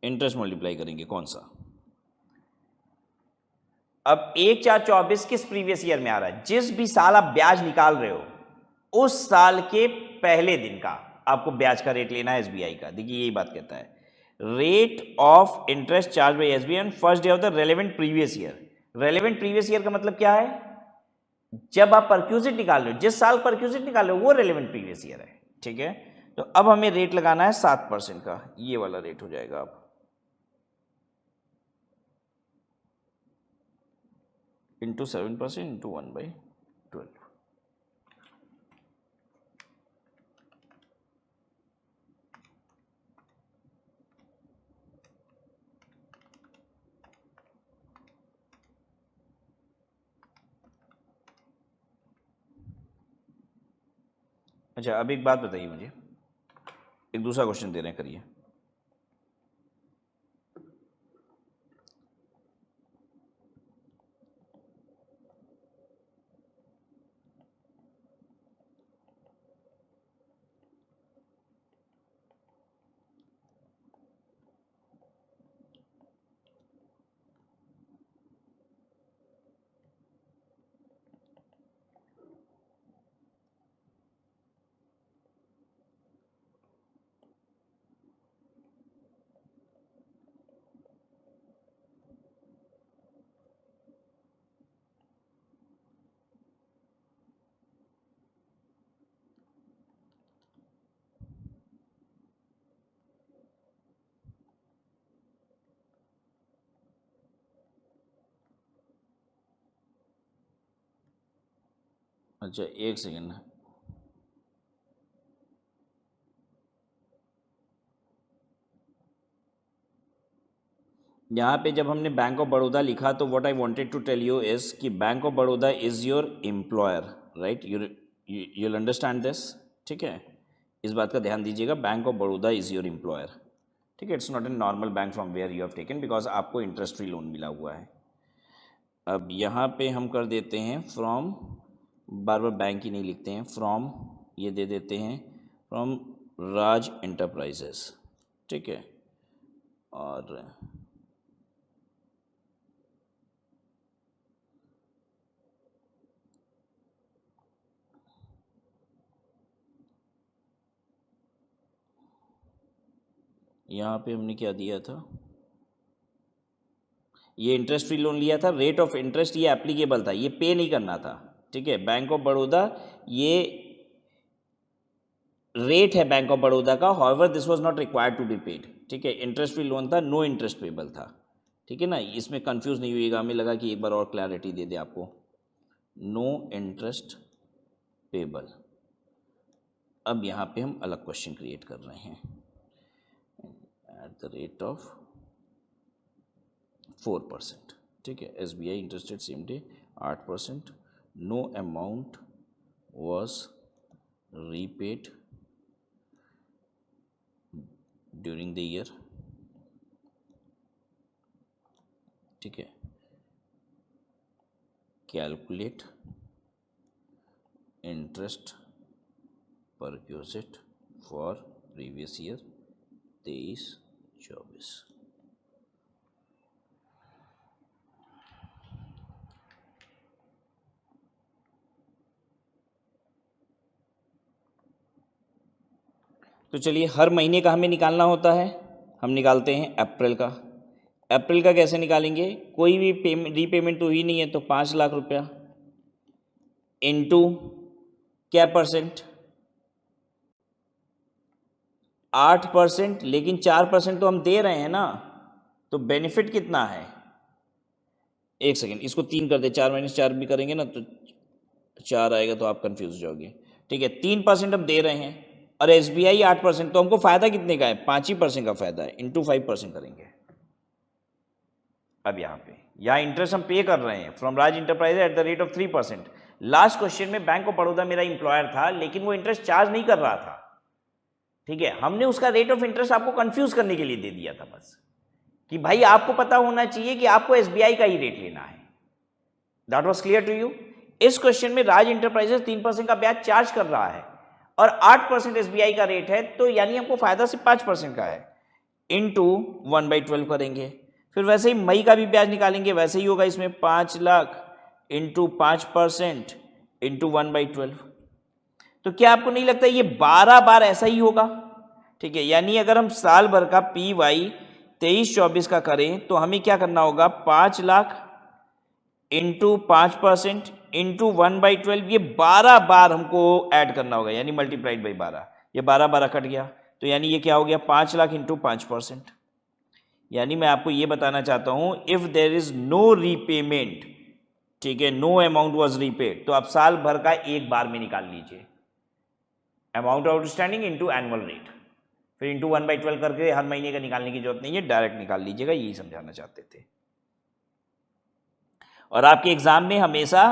इंटरेस्ट मल्टीप्लाई करेंगे, कौन सा। अब 1/4/24 किस प्रीवियस ईयर में आ रहा है, जिस भी साल आप ब्याज निकाल रहे हो उस साल के पहले दिन का आपको ब्याज का रेट लेना है एसबीआई का। देखिए यही बात कहता है, rate of interest charge by SBI on first day of the relevant previous year. Relevant previous year का मतलब क्या है, जब आप परक्यूजिट निकाल रहे हो, जिस साल परक्यूजिट निकाल रहे हो वो रेलेवेंट प्रीवियस ईयर है। ठीक है, तो अब हमें रेट लगाना है 7% का, ये वाला रेट हो जाएगा अब इंटू 7% इंटू 1/12। अच्छा अब एक बात बताइए मुझे, एक दूसरा क्वेश्चन दे रहे हैं, करिए। अच्छा एक सेकेंड, यहाँ पे जब हमने बैंक ऑफ बड़ौदा लिखा तो what I wanted to tell you is कि bank of Baroda is your employer, right? You'll understand this, ठीक है? इस बात का ध्यान दीजिएगा, bank of Baroda is your employer, ठीक है? It's not a normal bank from where you have taken, because आपको इंटरेस्ट फ्री लोन मिला हुआ है। अब यहाँ पे हम कर देते हैं फ्रॉम, बार बार बैंक ही नहीं लिखते हैं, फ्रॉम ये दे देते हैं फ्रॉम राज एंटरप्राइजेस, ठीक है? और यहाँ पे हमने क्या दिया था, ये इंटरेस्ट फ्री लोन लिया था, रेट ऑफ इंटरेस्ट ये एप्लीकेबल था, ये पे नहीं करना था, ठीक है? बैंक ऑफ बड़ौदा ये रेट है बैंक ऑफ बड़ौदा का, however this was not required to be paid, ठीक है? इंटरेस्ट फ्री लोन था, नो इंटरेस्ट पेबल था, ठीक है ना? इसमें कंफ्यूज नहीं हुईगा, हमें लगा कि एक बार और क्लैरिटी दे दे आपको, नो इंटरेस्ट पेबल। अब यहाँ पे हम अलग क्वेश्चन क्रिएट कर रहे हैं, एट द रेट ऑफ 4%, ठीक है? SBI interested same day 8%, no amount was repaid during the year, ठीक है? Calculate interest perquisite for previous year 23-24। तो चलिए, हर महीने का हमें निकालना होता है, हम निकालते हैं अप्रैल का। अप्रैल का कैसे निकालेंगे? कोई भी पेमेंट रीपेमेंट तो हुई नहीं है, तो 5 लाख रुपया इनटू क्या परसेंट, 8%, लेकिन 4% तो हम दे रहे हैं ना, तो बेनिफिट कितना है? एक सेकेंड, इसको 3 कर दे, 4 - 4 भी करेंगे ना तो 4 आएगा, तो आप कंफ्यूज हो जाओगे, ठीक है? 3% हम दे रहे हैं और SBI 8%, तो हमको फायदा कितने का है? 5% का फायदा है, इंटू 5% करेंगे। अब यहाँ इंटरेस्ट हम पे कर रहे हैं from Raj enterprise at the rate of 3%। Last question में बैंक ऑफ बड़ौदा मेरा इंप्लॉयर था, लेकिन वो इंटरेस्ट चार्ज नहीं कर रहा था, ठीक है? हमने उसका रेट ऑफ इंटरेस्ट आपको कंफ्यूज करने के लिए दे दिया था बस, कि भाई आपको पता होना चाहिए कि आपको SBI का ही रेट लेना है। That was clear to you? इस क्वेश्चन में राज इंटरप्राइजेस 3% का ब्याज चार्ज कर रहा है और 8% SBI का रेट है, तो यानी हमको फायदा सिर्फ 5% का है, इंटू 1/12 करेंगे। फिर वैसे ही मई का भी ब्याज निकालेंगे, वैसे ही होगा इसमें 5 लाख इंटू 5% इंटू 1/12। तो क्या आपको नहीं लगता ये 12 बार ऐसा ही होगा? ठीक है, यानी अगर हम साल भर का PY 23-24 का करें तो हमें क्या करना होगा? 5 लाख इंटू 5% इंटू 1/12, ये 12 बार हमको ऐड करना होगा, यानी मल्टीप्लाइड बाई 12। ये 12 कट गया, तो यानी ये क्या हो गया? 5 लाख इंटू 5%। यानी मैं आपको ये बताना चाहता हूं, if there is no repayment, ठीक है, नो अमाउंट वॉज रीपेड, तो आप साल भर का एक बार में निकाल लीजिए, amount outstanding into annual rate, फिर इंटू 1/12 करके हर महीने का निकालने की जरूरत नहीं है, डायरेक्ट निकाल लीजिएगा, यही समझाना चाहते थे। और आपके एग्जाम में हमेशा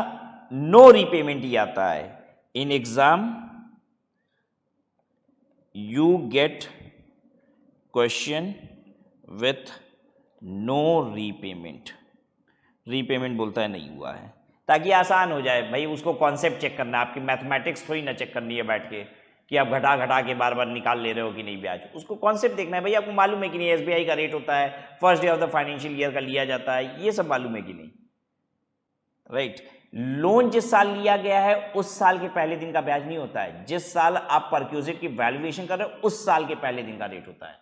नो रीपेमेंट ही आता है। In exam you get question with no repayment, repayment बोलता है नहीं हुआ है, ताकि आसान हो जाए भाई, उसको कॉन्सेप्ट चेक करना है, आपकी मैथमेटिक्स थोड़ी ना चेक करनी है बैठ के कि आप घटा घटा के बार बार निकाल ले रहे हो कि नहीं ब्याज, उसको कॉन्सेप्ट देखना है भाई, आपको मालूम है कि नहीं SBI का रेट होता है, first day of the financial year का लिया जाता है, ये सब मालूम है कि नहीं, राइट? लोन जिस साल लिया गया है उस साल के पहले दिन का ब्याज नहीं होता है, जिस साल आप परक्यूजिट की वैल्यूएशन कर रहे हो उस साल के पहले दिन का रेट होता है,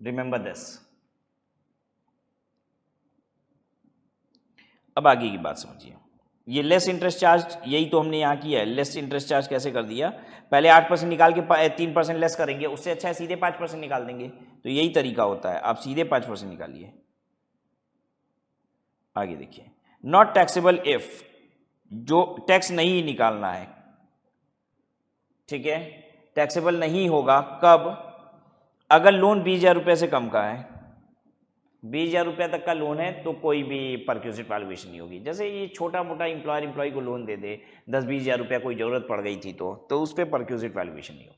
रिमेंबर दिस। अब आगे की बात समझिए, ये लेस इंटरेस्ट चार्ज, यही तो हमने यहाँ किया है। लेस इंटरेस्ट चार्ज कैसे कर दिया? पहले 8% निकाल के 3% लेस करेंगे, उससे अच्छा है सीधे 5% निकाल देंगे, तो यही तरीका होता है, आप सीधे 5% निकालिए। आगे देखिए, नॉट टैक्सेबल इफ, जो टैक्स नहीं निकालना है, ठीक है, टैक्सेबल नहीं होगा कब, अगर लोन 20,000 रुपये से कम का है। 20,000 रुपये तक का लोन है तो कोई भी परक्यूजिट वैल्यूएशन नहीं होगी। जैसे ये छोटा मोटा एम्प्लॉय को लोन दे दे 10-20,000 रुपया, कोई ज़रूरत पड़ गई थी तो उस पर परक्यूजिट वैल्यूएशन नहीं होगी।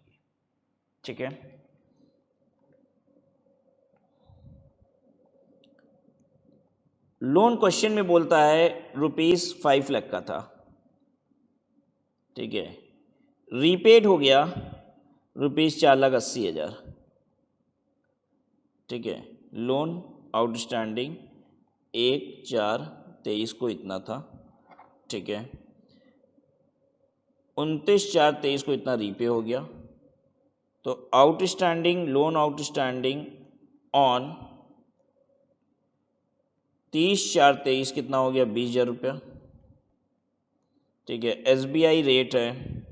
ठीक है, लोन क्वेश्चन में बोलता है ₹5 लाख का था, ठीक है, रीपेड हो गया ₹4,80,000, ठीक है, लोन आउटस्टैंडिंग 1/4/23 को इतना था, ठीक है, 29/4/23 को इतना रीपे हो गया, तो आउटस्टैंडिंग लोन आउटस्टैंडिंग ऑन 30/4/23 कितना हो गया, 20,000 रुपया, ठीक है। SBI रेट है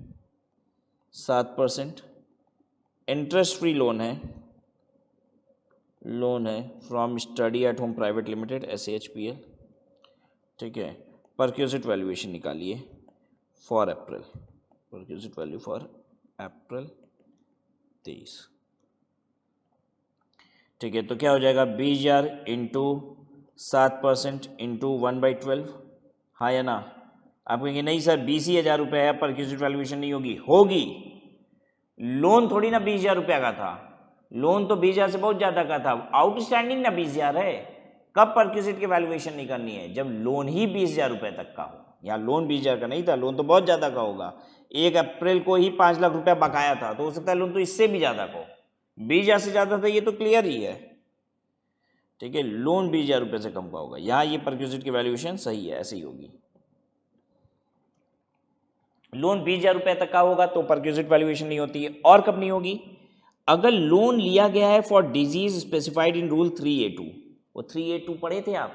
7%, इंटरेस्ट फ्री लोन है from study at home private limited SAHPL, ठीक है। परक्यूजिट वैल्यूएशन निकालिए for April, perquisite value for अप्रैल 23, ठीक है। तो क्या हो जाएगा, 20,000 इंटू 7% इंटू 1/12, हाँ या ना। आप कहेंगे नहीं सर 20,000 रुपये है, परक्यूजिट वैल्यूएशन नहीं होगी। लोन थोड़ी ना 20,000 रुपया का था, लोन तो 20,000 से बहुत ज़्यादा का था, आउटस्टैंडिंग ना 20,000 है। कब परक्यूजिट की वैल्यूएशन नहीं करनी है, जब लोन ही 20,000 रुपये तक का हो। यहाँ लोन 20,000 का नहीं था, लोन तो बहुत ज़्यादा का होगा। 1 अप्रैल को ही 5 लाख रुपया बकाया था, तो हो सकता है लोन तो इससे भी ज़्यादा का हो, 20,000 से ज़्यादा था, ये तो क्लियर ही है, ठीक है। लोन 20,000 रुपये से कम का होगा, यहाँ ये परक्यूजिट की वैल्यूएशन सही है, ऐसे ही होगी। लोन 20,000 रुपये तक का होगा तो परक्यूजिट वैल्यूएशन नहीं होती है। और कब नहीं होगी, अगर लोन लिया गया है for disease specified in rule 3A2, वो 3A2 पढ़े थे आप,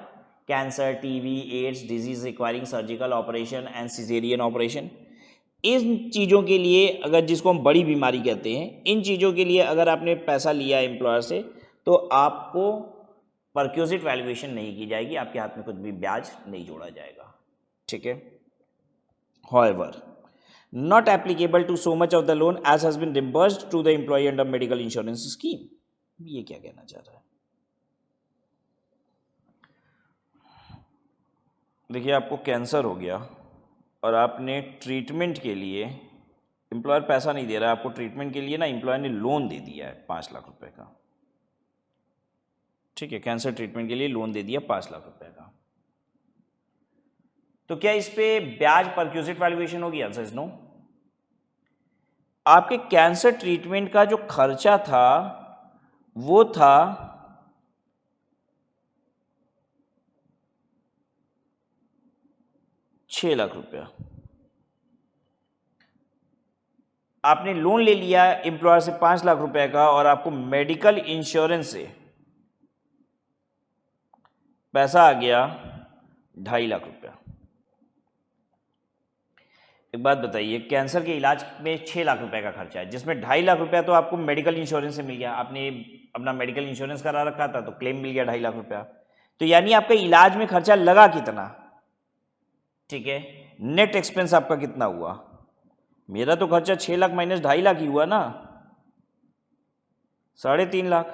cancer, TB, AIDS, disease requiring surgical operation and caesarean operation. इन चीज़ों के लिए, अगर जिसको हम बड़ी बीमारी कहते हैं, इन चीज़ों के लिए अगर आपने पैसा लिया है एम्प्लॉयर से, तो आपको परक्यूजिट वैल्यूएशन नहीं की जाएगी, आपके हाथ में कुछ भी ब्याज नहीं जोड़ा जाएगा, ठीक है। However, not applicable to so much of the loan as has been reimbursed to the employee under medical insurance scheme। ये क्या कहना चाह रहा है, देखिए आपको कैंसर हो गया और आपने ट्रीटमेंट के लिए, एम्प्लॉयर पैसा नहीं दे रहा है आपको ट्रीटमेंट के लिए ना, एम्प्लॉयर ने लोन दे दिया है 5 लाख रुपए का, ठीक है, कैंसर ट्रीटमेंट के लिए लोन दे दिया 5 लाख रुपए का, तो क्या इस पे ब्याज परक्यूजिट वैल्यूएशन होगी? Answer is no. आपके कैंसर ट्रीटमेंट का जो खर्चा था वो था 6 लाख रुपया, आपने लोन ले लिया एम्प्लॉयर से 5 लाख रुपए का, और आपको मेडिकल इंश्योरेंस से पैसा आ गया 2.5 लाख रुपया। एक बात बताइए, कैंसर के इलाज में 6 लाख रुपए का खर्चा है, जिसमें 2.5 लाख रुपया तो आपको मेडिकल इंश्योरेंस से मिल गया, आपने अपना मेडिकल इंश्योरेंस करा रखा था तो क्लेम मिल गया 2.5 लाख रुपया, तो यानी आपका इलाज में खर्चा लगा कितना, ठीक है, नेट एक्सपेंस आपका कितना हुआ? मेरा तो खर्चा 6 लाख माइनस 2.5 लाख ही हुआ ना, 3.5 लाख।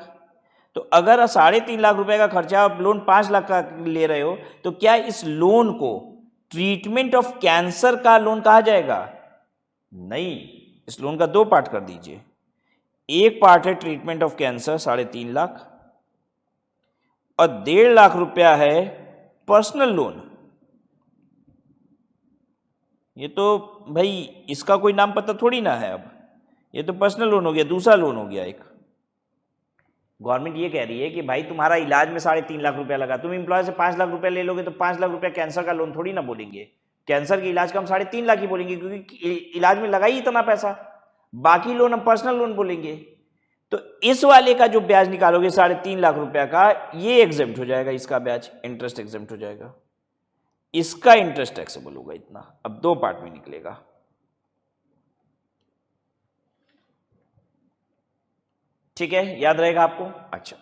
तो अगर 3.5 लाख रुपए का खर्चा, आप लोन 5 लाख का ले रहे हो, तो क्या इस लोन को ट्रीटमेंट ऑफ कैंसर का लोन कहा जाएगा? नहीं, इस लोन का 2 पार्ट कर दीजिए। एक पार्ट है ट्रीटमेंट ऑफ कैंसर 3.5 लाख, और 1.5 लाख रुपया है पर्सनल लोन। ये तो भाई इसका कोई नाम पता थोड़ी ना है, अब ये तो पर्सनल लोन हो गया, दूसरा लोन हो गया एक। गवर्नमेंट ये कह रही है कि भाई तुम्हारा इलाज में 3.5 लाख रुपया लगा, तुम एम्प्लॉय से 5 लाख रुपया ले लोगे तो 5 लाख रुपया कैंसर का लोन थोड़ी ना बोलेंगे, कैंसर के इलाज का हम 3.5 लाख ही बोलेंगे, क्योंकि इलाज में लगा ही इतना पैसा। बाकी लोन हम पर्सनल लोन बोलेंगे। तो इस वाले का जो ब्याज निकालोगे 3.5 लाख रुपया का, ये एग्जेम्प्ट हो जाएगा, इसका ब्याज इंटरेस्ट एग्जेम्प्ट हो जाएगा, इसका इंटरेस्ट टैक्सेबल होगा इतना। अब 2 पार्ट में निकलेगा, ठीक है, याद रहेगा आपको। अच्छा,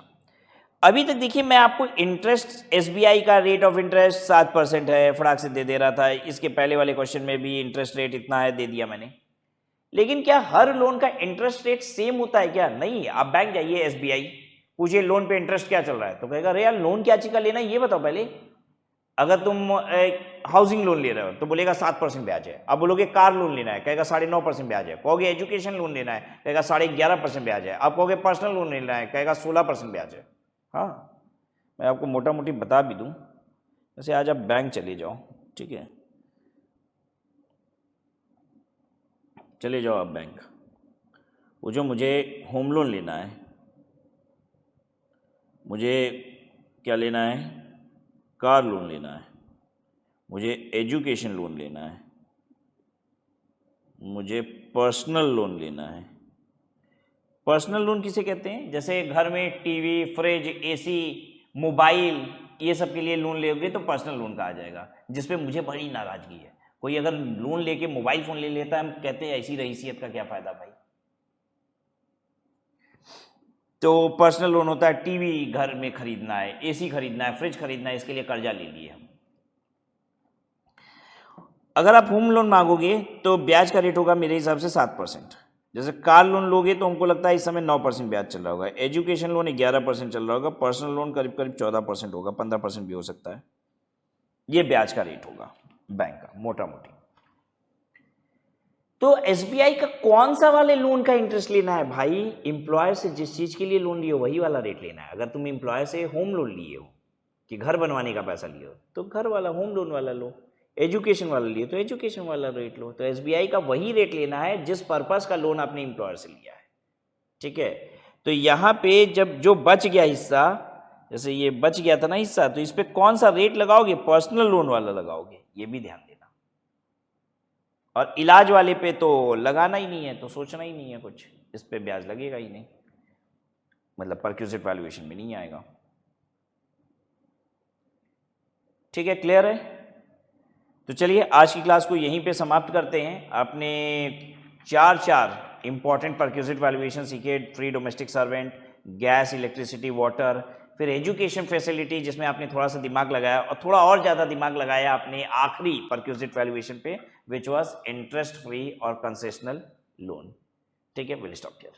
अभी तक देखिए मैं आपको इंटरेस्ट, एसबीआई का रेट ऑफ इंटरेस्ट 7% है, फटाक से दे रहा था। इसके पहले वाले क्वेश्चन में भी इंटरेस्ट रेट इतना है, दे दिया मैंने। लेकिन क्या हर लोन का इंटरेस्ट रेट सेम होता है क्या? नहीं। आप बैंक जाइए एसबीआई, पूछिए लोन पे इंटरेस्ट क्या चल रहा है, तो कहेगा अरे यार लोन क्या चीज का लेना है ये बताओ पहले। अगर तुम हाउसिंग लोन ले रहे हो तो बोलेगा 7% ब्याज है। अब बोलोगे कार लोन लेना है, कहेगा 9.5% ब्याज है। कहोगे एजुकेशन लोन लेना है, कहेगा 11.5% ब्याज है। आप कहोगे पर्सनल लोन लेना है, कहेगा 16% ब्याज है। हाँ, मैं आपको मोटा मोटी बता भी दूं, जैसे आज आप बैंक चले जाओ, ठीक है, चले जाओ आप बैंक, वो जो मुझे होम लोन लेना है, मुझे क्या लेना है, कार लोन लेना है, मुझे एजुकेशन लोन लेना है, मुझे पर्सनल लोन लेना है। पर्सनल लोन किसे कहते हैं? जैसे घर में टीवी, फ्रिज, एसी, मोबाइल, ये सब के लिए लोन लेोगे तो पर्सनल लोन कहा जाएगा, जिसपे मुझे बड़ी नाराजगी है। कोई अगर लोन लेके मोबाइल फोन ले लेता है, हम कहते हैं ऐसी रईसियत का क्या फायदा भाई। तो पर्सनल लोन होता है टीवी घर में खरीदना है, एसी खरीदना है, फ्रिज खरीदना है, इसके लिए कर्जा ले लिए हम। अगर आप होम लोन मांगोगे तो ब्याज का रेट होगा मेरे हिसाब से 7%। जैसे कार लोन लोगे तो हमको लगता है इस समय 9% ब्याज चल रहा होगा, एजुकेशन लोन 11% चल रहा होगा, पर्सनल लोन करीब करीब 14% होगा, 15% भी हो सकता है। ये ब्याज का रेट होगा बैंक का मोटा मोटी। तो एसबीआई का कौन सा वाले लोन का इंटरेस्ट लेना है भाई? इंप्लॉयर से जिस चीज के लिए लोन लियो वही वाला रेट लेना है। अगर तुम इंप्लॉयर से होम लोन लिए हो कि घर बनवाने का पैसा लिए हो तो घर वाला होम लोन वाला लो, एजुकेशन वाला लिए तो एजुकेशन वाला रेट लो। तो एसबीआई का वही रेट लेना है जिस पर्पस का लोन आपने इंप्लॉयर से लिया है, ठीक है। तो यहाँ पे जब जो बच गया हिस्सा, जैसे ये बच गया था ना हिस्सा, तो इस पे कौन सा रेट लगाओगे? पर्सनल लोन वाला लगाओगे, ये भी ध्यान देना। और इलाज वाले पे तो लगाना ही नहीं है, तो सोचना ही नहीं है कुछ, इस पे ब्याज लगेगा ही नहीं, मतलब परक्यूजिट वैल्यूएशन में नहीं आएगा। ठीक है, क्लियर है? तो चलिए आज की क्लास को यहीं पे समाप्त करते हैं। आपने चार इंपॉर्टेंट परक्यूजिट वैल्यूएशन सीखे, free domestic servant, gas, electricity, water, फिर एजुकेशन फैसिलिटी जिसमें आपने थोड़ा सा दिमाग लगाया, और थोड़ा और ज़्यादा दिमाग लगाया आपने आखिरी परक्यूजिट वैल्यूएशन पे, विच वाज इंटरेस्ट फ्री और कंसेशनल लोन। ठीक है, विल स्टॉप हियर।